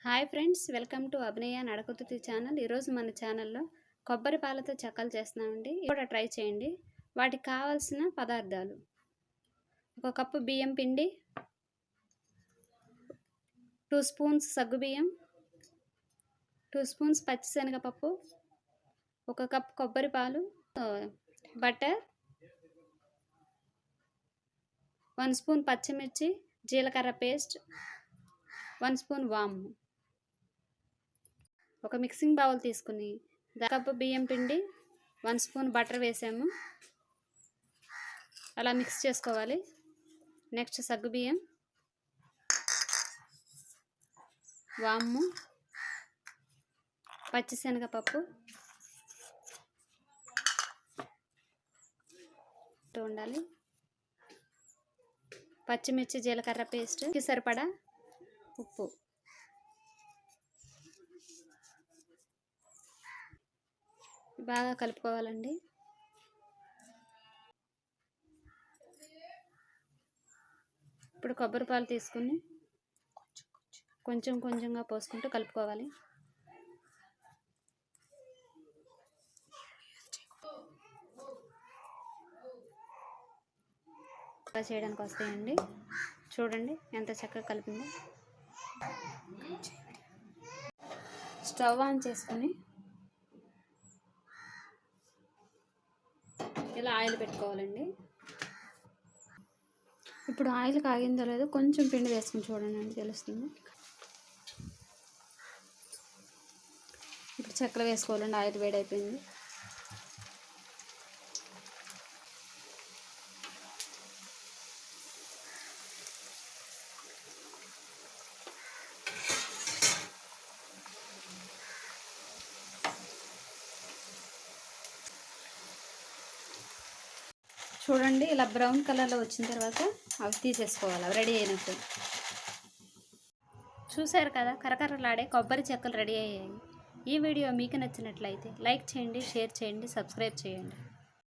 Hi friends, welcome to Abhinaya నడకతుతి channel. ఈరోజు మన ఛానల్లో కొబ్బరి పాలతో చెక్కలు చేస్తున్నామండి. కూడా ట్రై చేయండి. వాటికి కావాల్సిన పదార్థాలు: ఒక కప్పు బియ్యం పిండి, 2 స్పూన్స్ సగ్గుబియ్యం, 2 స్పూన్స్ పచ్చిశనగపప్పు, 1 కప్ కొబ్బరి పాలు, బటర్, 1 స్పూన్ పచ్చిమిర్చి, జీలకర్ర పేస్ట్, 1 స్పూన్ వాము. ఒక మిక్సింగ్ బౌల్ తీసుకుని కప్పు బియ్యం పిండి, 1 స్పూన్ బటర్ వేసాము. అలా మిక్స్ చేసుకోవాలి. నెక్స్ట్ సగ్గుబియ్యం, వాము, పచ్చిశనగపప్పు ఉండాలి, పచ్చిమిర్చి, జీలకర్ర పేస్ట్, సరిపడా ఉప్పు. బాగా కలుపుకోవాలండి. ఇప్పుడు కొబ్బరి పాలు తీసుకుని కొంచెం కొంచెంగా పోసుకుంటూ కలుపుకోవాలి. ఇలా చేయడానికి వస్తాయండి. చూడండి ఎంత చక్కగా కలిపిందో. స్టవ్ ఆన్ చేసుకుని ఇలా ఆయిల్ పెట్టుకోవాలండి. ఇప్పుడు ఆయిల్ కాగిందో లేదో కొంచెం పిండి వేసుకుని చూడండి, తెలుస్తుంది. ఇప్పుడు చెక్కలు వేసుకోవాలండి. ఆయిల్ వేడైపోయింది. చూడండి, ఇలా బ్రౌన్ కలర్లో వచ్చిన తర్వాత అవి తీసేసుకోవాలి. అవి రెడీ అయినట్టు. చూశారు కదా, కరకరలాడే కొబ్బరి చెక్కలు రెడీ అయ్యాయి. ఈ వీడియో మీకు నచ్చినట్లయితే లైక్ చేయండి, షేర్ చేయండి, సబ్స్క్రైబ్ చేయండి.